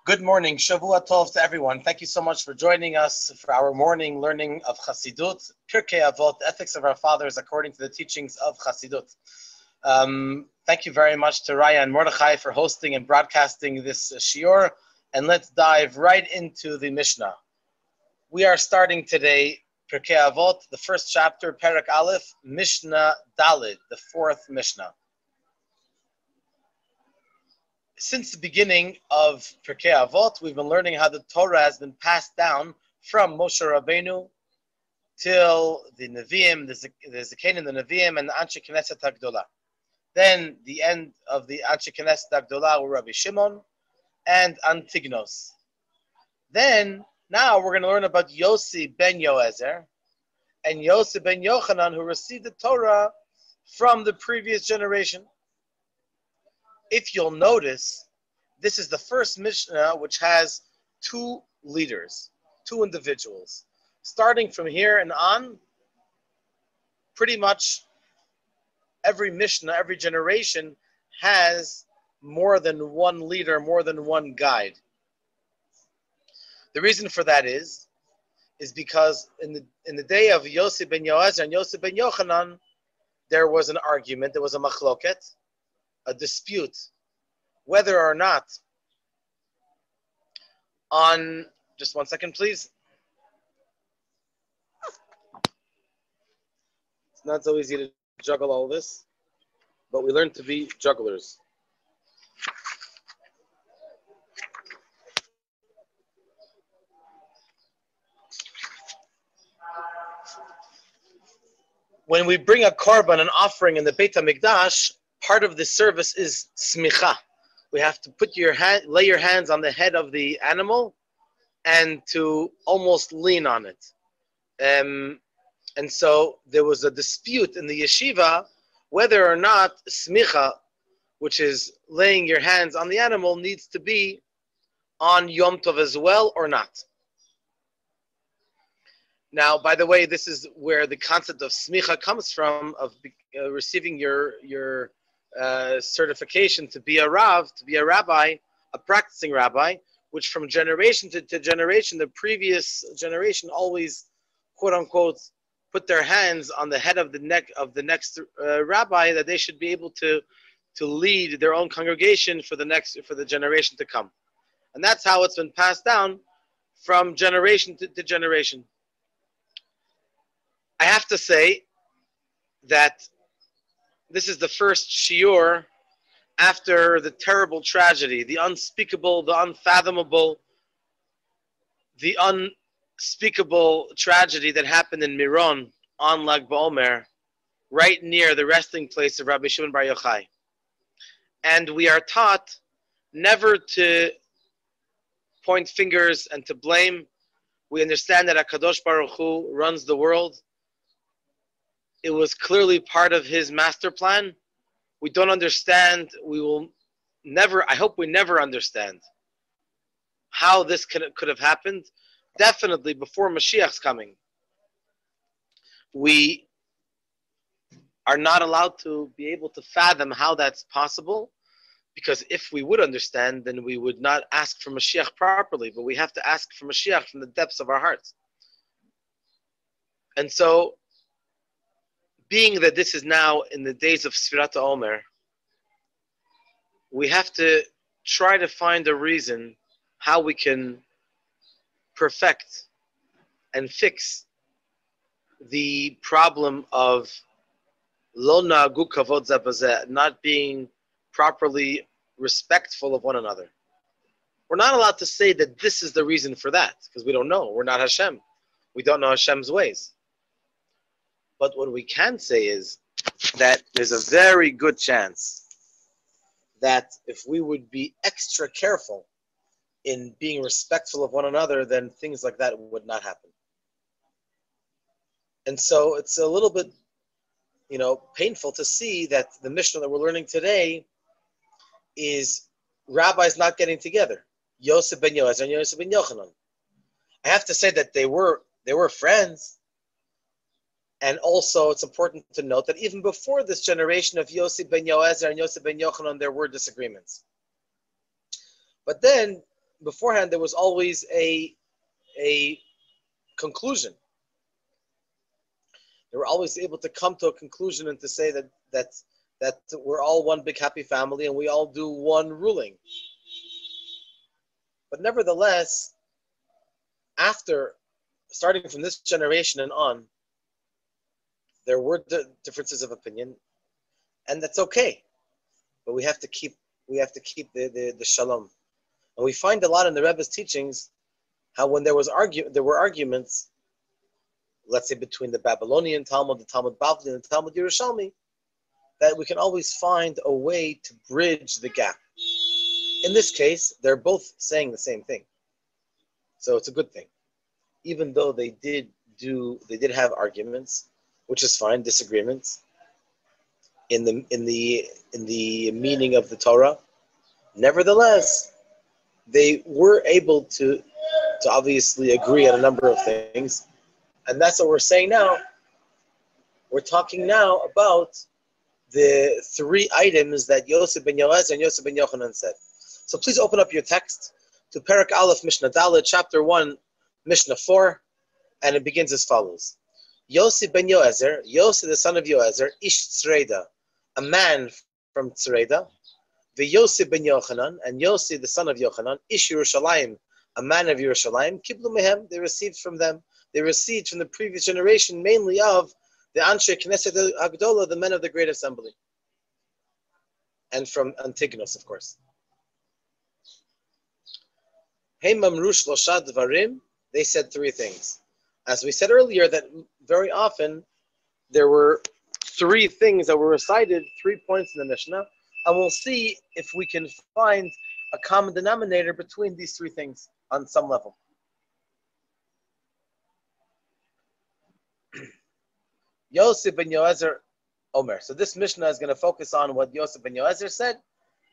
Good morning, Shavua Tov to everyone. Thank you so much for joining us for our morning learning of Chassidut, Pirkei Avot, ethics of our fathers according to the teachings of Chassidut. Thank you very much to Raya and Mordechai for hosting and broadcasting this shiur, and let's dive right into the Mishna. We are starting today Pirkei Avot, the first chapter, Perek Aleph, Mishna Dalid, the fourth Mishnah. Since the beginning of Pirkei Avot, we've been learning how the Torah has been passed down from Moshe Rabbeinu till the Nevi'im, the Zekanim, the Nevi'im, and the Anshe Knesset HaGdolah. Then the end of the Anshe Knesset HaGdolah were Rabbi Shimon and Antignos. Then, now we're going to learn about Yossi ben Yoezer and Yossi ben Yochanan, who received the Torah from the previous generation. If you'll notice, this is the first Mishnah which has two leaders, two individuals. Starting from here and on, pretty much every Mishnah, every generation has more than one leader, more than one guide. The reason for that is because in the day of Yossi ben Yoezer and Yossi ben Yochanan, there was an argument, there was a machloket, a dispute, whether or not on, just one second please. It's not so easy to juggle all this, but we learn to be jugglers. When we bring a korban, an offering in the Beit HaMikdash, part of the service is smicha. We have to lay your hands on the head of the animal and to almost lean on it. And so there was a dispute in the yeshiva whether or not smicha, which is laying your hands on the animal, needs to be on Yom Tov as well or not. Now, by the way, this is where the concept of smicha comes from, of receiving your certification to be a Rav, to be a rabbi, a practicing rabbi, which from generation to generation, the previous generation always, quote unquote, put their hands on the head of the neck of the next rabbi, that they should be able to lead their own congregation for the generation to come. And that's how it's been passed down from generation to generation. I have to say that this is the first shiur after the terrible tragedy, the unspeakable, the unfathomable, the unspeakable tragedy that happened in Miron on Lag BaOmer, right near the resting place of Rabbi Shimon Bar Yochai. And we are taught never to point fingers and to blame. We understand that HaKadosh Baruch Hu runs the world. It was clearly part of his master plan. We don't understand. We will never, I hope we never understand how this could have happened. Definitely before Mashiach's coming. We are not allowed to be able to fathom how that's possible, because if we would understand, then we would not ask for Mashiach properly, but we have to ask for Mashiach from the depths of our hearts. And so, being that this is now in the days of Sfirat HaOmer, we have to try to find a reason how we can perfect and fix the problem of lo na'agu kavod ze bazeh, not being properly respectful of one another. We're not allowed to say that this is the reason for that, because we don't know. We're not Hashem. We don't know Hashem's ways. But what we can say is that there's a very good chance that if we would be extra careful in being respectful of one another, then things like that would not happen. And so it's a little bit, painful to see that the Mishnah that we're learning today is rabbis not getting together. Yosef ben Yoezer and Yosef ben Yochanan. I have to say that they were friends. And also, it's important to note that even before this generation of Yosef ben Yoezer and Yosef ben Yochanan, there were disagreements. But then beforehand there was always a conclusion. They were always able to come to a conclusion and to say that we're all one big happy family and we all do one ruling. But nevertheless, after starting from this generation and on, there were differences of opinion, and that's okay. But we have to keep the shalom. And we find a lot in the Rebbe's teachings how when there were arguments, let's say between the Babylonian Talmud, the Talmud Bavli, and the Talmud Yerushalmi, that we can always find a way to bridge the gap. In this case, they're both saying the same thing. So it's a good thing. Even though they did have arguments, which is fine, disagreements in the meaning of the Torah. Nevertheless, they were able to obviously agree on a number of things, and that's what we're saying now. We're talking now about the three items that Yosef ben Yoez and Yosef ben Yochanan said. So please open up your text to Perek Aleph, Mishna Dalet, chapter 1, Mishna 4, and it begins as follows. Yosef ben Yoezer, Yosef the son of Yoezer, Ish Tzreida, a man from Tzreida, the Yosef ben Yochanan, and Yosef the son of Yochanan, Ish Yerushalayim, a man of Yerushalayim, Kiblu Mehem, they received from them, they received from the previous generation, mainly of the Anshe Knesset Agdola, the men of the Great Assembly, and from Antigonus, of course. Hey Mamru Shlosha Dvarim, they said three things. As we said earlier, that very often there were three things that were recited, 3 points in the Mishnah, and we'll see if we can find a common denominator between these three things on some level. Yosef ben Yoezer Omer. So this Mishnah is going to focus on what Yosef ben Yoezer said,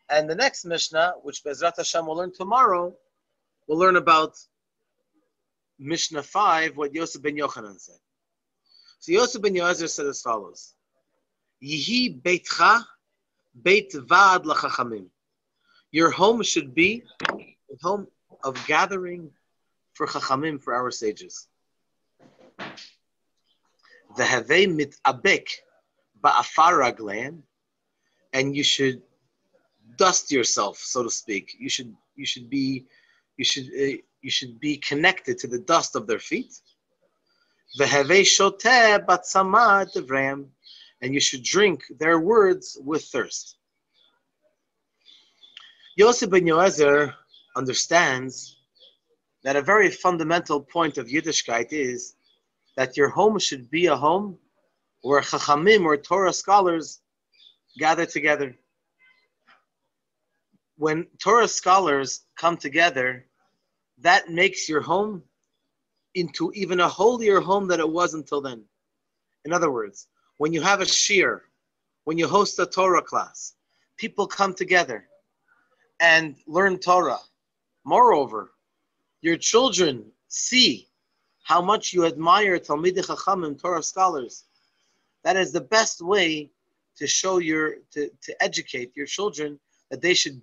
and the next Mishnah, which Bezrat Hashem will learn tomorrow, we'll learn about Mishnah 5, what Yosef ben Yochanan said. So Yosef ben Yoezer said as follows: Yihi beitcha beit vaad lachachamim. Your home should be a home of gathering for chachamim, for our sages. V'havei mitabek ba'afar ragleim, and you should dust yourself, so to speak. You should be connected to the dust of their feet. V'havei shoteh batzama devreim, and you should drink their words with thirst. Yosef ben Yoezer understands that a very fundamental point of Yiddishkeit is that your home should be a home where Chachamim or Torah scholars gather together. When Torah scholars come together, that makes your home into even a holier home than it was until then. In other words, when you have a shiur, when you host a Torah class, people come together and learn Torah. Moreover, your children see how much you admire Talmidei Chachamim, Torah scholars. That is the best way to show to educate your children that they should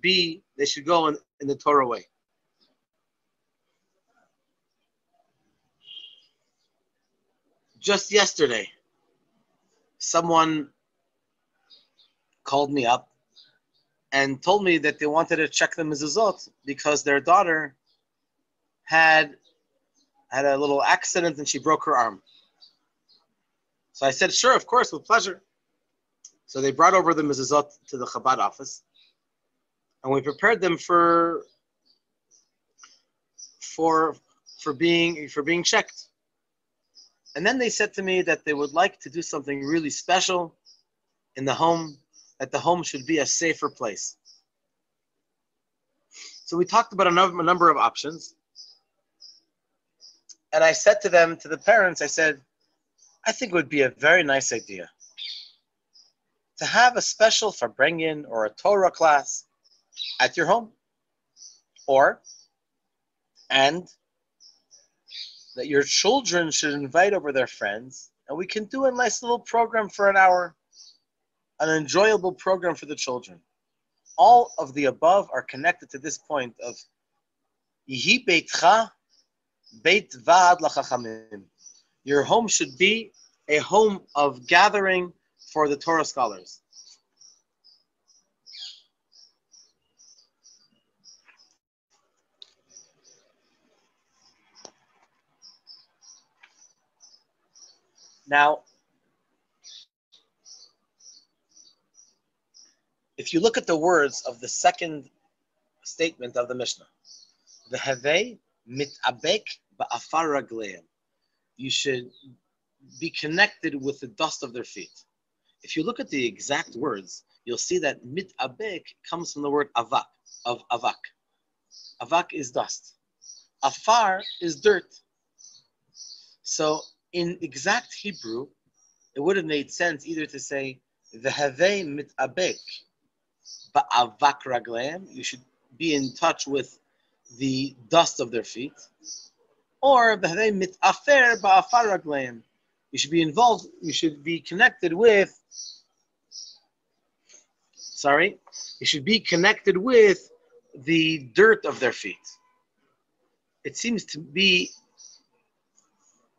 go in the Torah way. Just yesterday, someone called me up and told me that they wanted to check the mezuzot because their daughter had a little accident and she broke her arm. So I said, sure, of course, with pleasure. So they brought over the mezuzot to the Chabad office, and we prepared them for being checked. And then they said to me that they would like to do something really special in the home, that the home should be a safer place. So we talked about a number of options. And I said to them, to the parents, I said, I think it would be a very nice idea to have a special Farbrengen or a Torah class at your home. And that your children should invite over their friends, and we can do a nice little program for an hour, an enjoyable program for the children. All of the above are connected to this point of Yihi beitcha beit vad lachachamim. Your home should be a home of gathering for the Torah scholars. Now, if you look at the words of the second statement of the Mishnah, V'havei mitabek ba'afar ragleim. You should be connected with the dust of their feet. If you look at the exact words, you'll see that mitabek comes from the word avak, of avak. Avak is dust. Afar is dirt. So in exact Hebrew, it would have made sense either to say V'havei mitabek ba'avak ragleim. You should be in touch with the dust of their feet, or V'havei mitafer ba'afar ragleim. You should be involved. You should be connected with. You should be connected with the dirt of their feet. It seems to be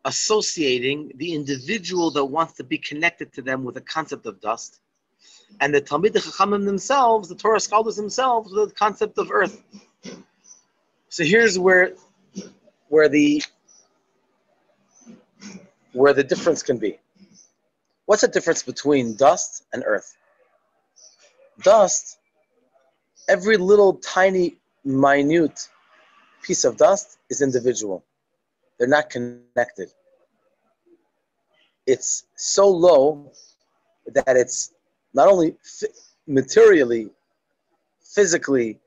associating the individual that wants to be connected to them with the concept of dust, and the Talmidei Chachamim themselves, the Torah scholars themselves, with the concept of earth. So here's where the difference can be. What's the difference between dust and earth? Dust, every little tiny, minute piece of dust is individual. They're not connected. It's so low that it's not only materially, physically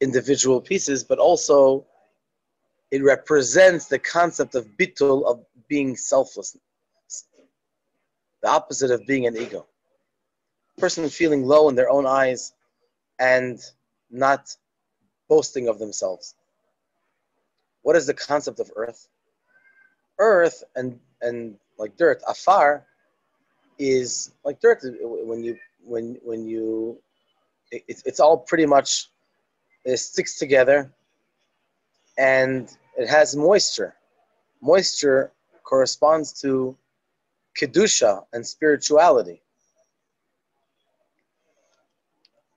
individual pieces, but also it represents the concept of bitul, of being selfless, the opposite of being an ego. A person feeling low in their own eyes and not boasting of themselves. What is the concept of earth? Earth and like dirt, afar, is like dirt. It's all pretty much, it sticks together, and it has moisture. Moisture corresponds to kedusha and spirituality.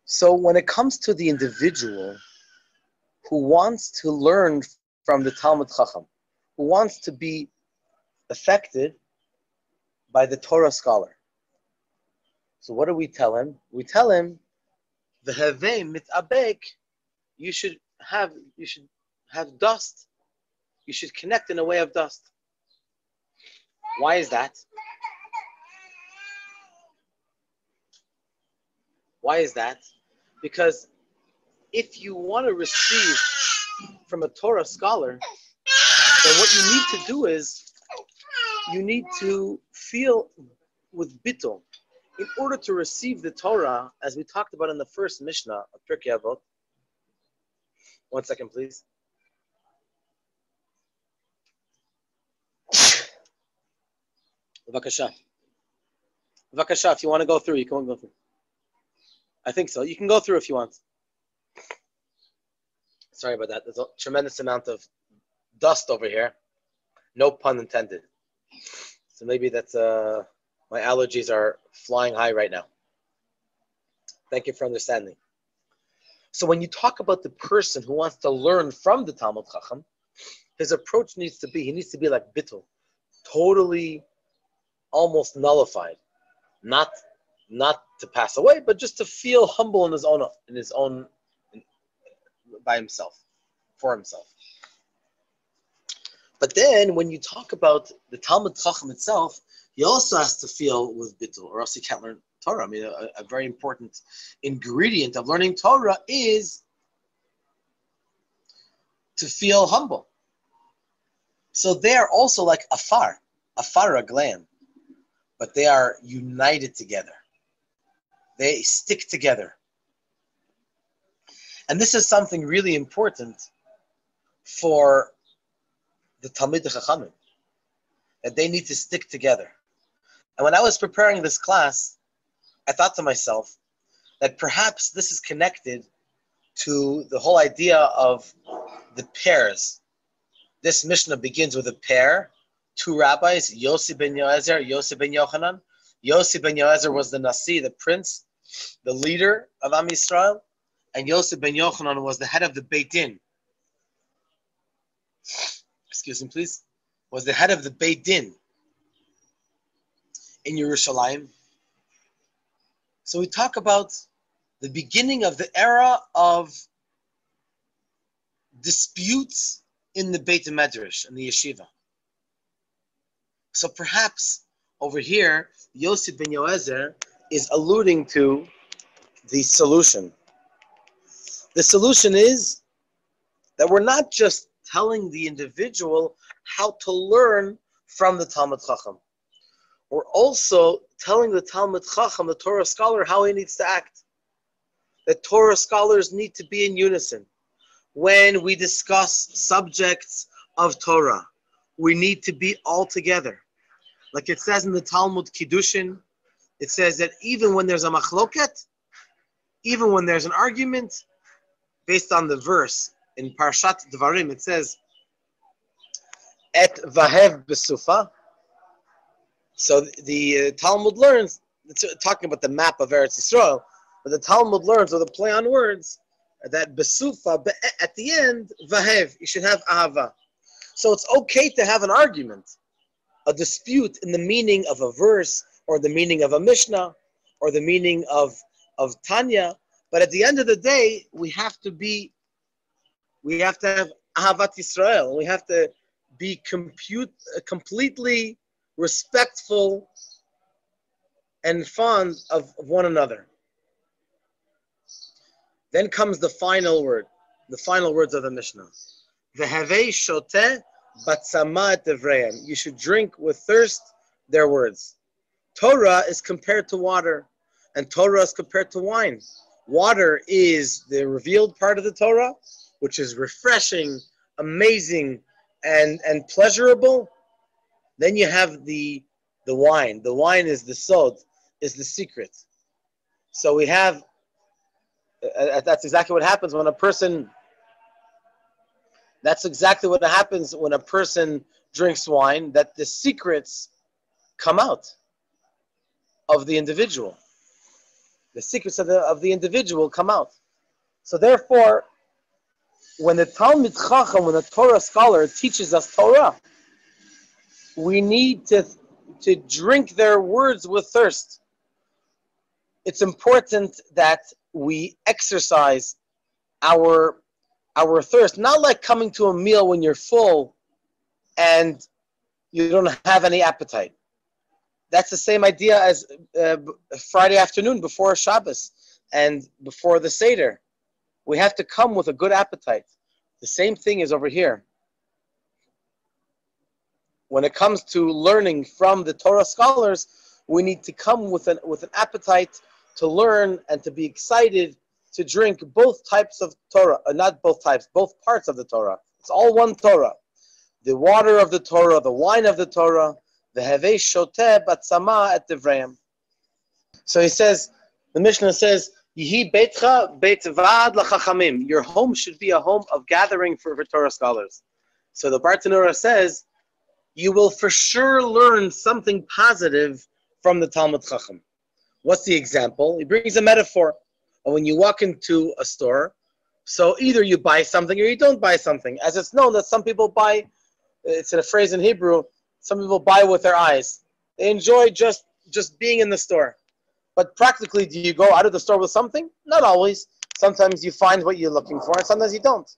So when it comes to the individual who wants to learn from the Talmud Chacham, who wants to be affected by the Torah scholar, so what do we tell him? We tell him, V'havei mitabek, you should have dust. You should connect in a way of dust. Why is that? Why is that? Because if you want to receive from a Torah scholar, then what you need to do is you need to feel with bittul. In order to receive the Torah, as we talked about in the first Mishna of Pirkei Avot. 1 second, please. B'vakasha. B'vakasha, if you want to go through, you can go through. I think so. You can go through if you want. Sorry about that. There's a tremendous amount of dust over here. No pun intended. So maybe that's my allergies are flying high right now. Thank you for understanding. So when you talk about the person who wants to learn from the Talmud Chacham, his approach needs to be like bittul, totally, almost nullified, not to pass away, but just to feel humble in his own, by himself, for himself. But then when you talk about the Talmud Chacham itself, he also has to feel with bittul, or else he can't learn Torah. I mean, a very important ingredient of learning Torah is to feel humble. So they are also like afar ragleim, but they are united together. They stick together. And this is something really important for the Talmidei Chachamim, that they need to stick together. And when I was preparing this class, I thought to myself that perhaps this is connected to the whole idea of the pairs. This Mishnah begins with a pair, two rabbis, Yossi ben Yoezer, Yossi ben Yochanan. Yossi ben Yoezer was the Nasi, the prince, the leader of Am Yisrael, and Yossi ben Yochanan was the head of the Beit Din. Excuse me, please. Was the head of the Beit Din in Yerushalayim. So we talk about the beginning of the era of disputes in the Beit Medrash and the yeshiva. So perhaps over here, Yossi ben Yoezer is alluding to the solution. The solution is that we're not just telling the individual how to learn from the Talmud Chacham. We're also telling the Talmud Chacham, the Torah scholar, how he needs to act. That Torah scholars need to be in unison. When we discuss subjects of Torah, we need to be all together. Like it says in the Talmud Kiddushin, it says that even when there's a machloket, even when there's an argument, based on the verse in Parshat Dvarim, it says, Et vahev besufa. So the Talmud learns, it's talking about the map of Eretz Yisrael, but the Talmud learns with a play on words that besufa, at the end, vahev, you should have ahava. So it's okay to have an argument, a dispute in the meaning of a verse, or the meaning of a Mishnah, or the meaning of Tanya, but at the end of the day, we have to have ahavat Yisrael. We have to be completely respectful and fond of one another. Then comes the final word, the final words of the Mishnah. V'havei shoteh batzama et devreim. You should drink with thirst their words. Torah is compared to water, and Torah is compared to wine. Water is the revealed part of the Torah, which is refreshing, amazing, and pleasurable. Then you have the wine. The wine is the sod, is the secret. So we have, that's exactly what happens when a person, drinks wine, that the secrets come out of the individual. The secrets of the individual come out. So therefore, when the Talmid Chacham, when the Torah scholar teaches us Torah, we need to drink their words with thirst. It's important that we exercise our thirst, not like coming to a meal when you're full and you don't have any appetite. That's the same idea as Friday afternoon before Shabbos and before the Seder. We have to come with a good appetite. The same thing is over here. When it comes to learning from the Torah scholars, we need to come with an appetite to learn and to be excited to drink both types of Torah, not both types, both parts of the Torah. It's all one Torah. The water of the Torah, the wine of the Torah, the Havei Shoteh Batzama et Devreim. So he says, the Mishnah says, Yihi Beitcha Beit Vad LaChachamim. Your home should be a home of gathering for Torah scholars. So the Bartanura says, you will for sure learn something positive from the Talmud Chacham. What's the example? He brings a metaphor. When you walk into a store, so either you buy something or you don't buy something. As it's known that some people buy, it's a phrase in Hebrew, some people buy with their eyes. They enjoy just being in the store. But practically, do you go out of the store with something? Not always. Sometimes you find what you're looking for, and sometimes you don't.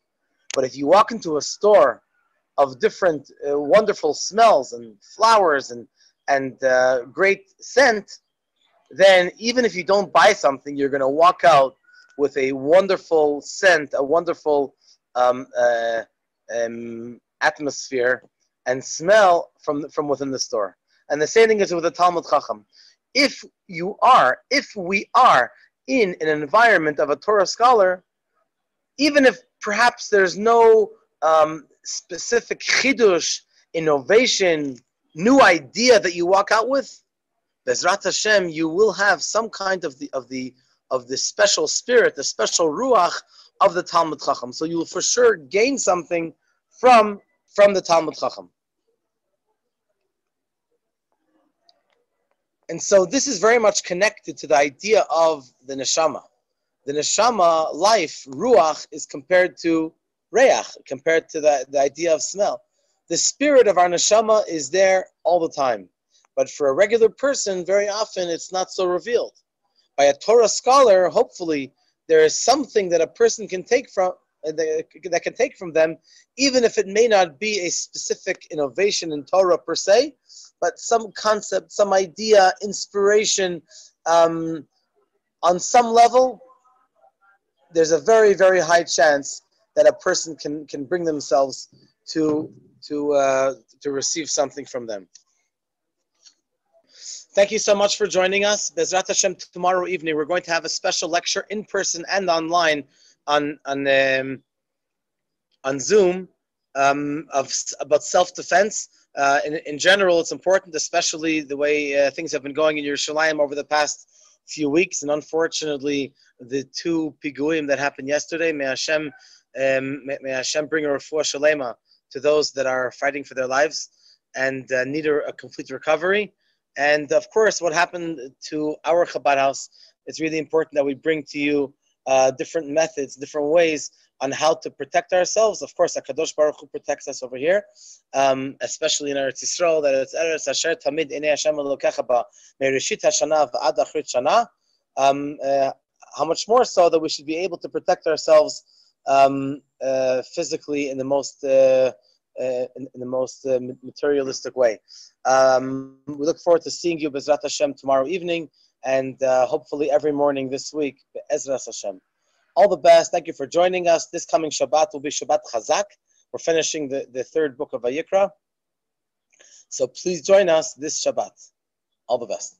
But if you walk into a store of different wonderful smells and flowers and great scent, then even if you don't buy something, you're going to walk out with a wonderful scent, a wonderful atmosphere and smell from within the store. And the same thing is with the Talmud Chacham. If we are in an environment of a Torah scholar, even if perhaps there's no specific chidush, innovation, new idea that you walk out with, Bezrat Hashem, you will have some kind of the special spirit, the special ruach of the Talmud Chacham. So you will for sure gain something from the Talmud Chacham. And so this is very much connected to the idea of the neshama. The neshama life, ruach, is compared to reach, compared to the idea of smell. The spirit of our neshama is there all the time. But for a regular person, very often it's not so revealed. By a Torah scholar, hopefully, there is something that a person can take from that can take from them, even if it may not be a specific innovation in Torah per se, but some concept, some idea, inspiration. On some level, there's a very, very high chance that a person can bring themselves to receive something from them. Thank you so much for joining us. Bezrat Hashem, tomorrow evening we're going to have a special lecture in person and online on Zoom about self-defense. In general, it's important, especially the way things have been going in Yerushalayim over the past few weeks, and unfortunately, the two piguim that happened yesterday. May Hashem bring a refuah shalema to those that are fighting for their lives and need a complete recovery. And of course, what happened to our Chabad house, it's really important that we bring to you different methods, different ways on how to protect ourselves. Of course, HaKadosh Baruch Hu protects us over here, especially in Eretz Yisroel, that it's Eretz Asher Tamid Inei Hashem Elokecha Ba Mereshit Hashana V'ad Achrit Shana. How much more so that we should be able to protect ourselves physically in the most materialistic way. We look forward to seeing you Bezrat Hashem tomorrow evening, and hopefully every morning this week Be'ezras Hashem. All the best. Thank you for joining us. This coming Shabbat will be Shabbat Chazak. We're finishing the third book of Vayikra. So please join us this Shabbat. All the best.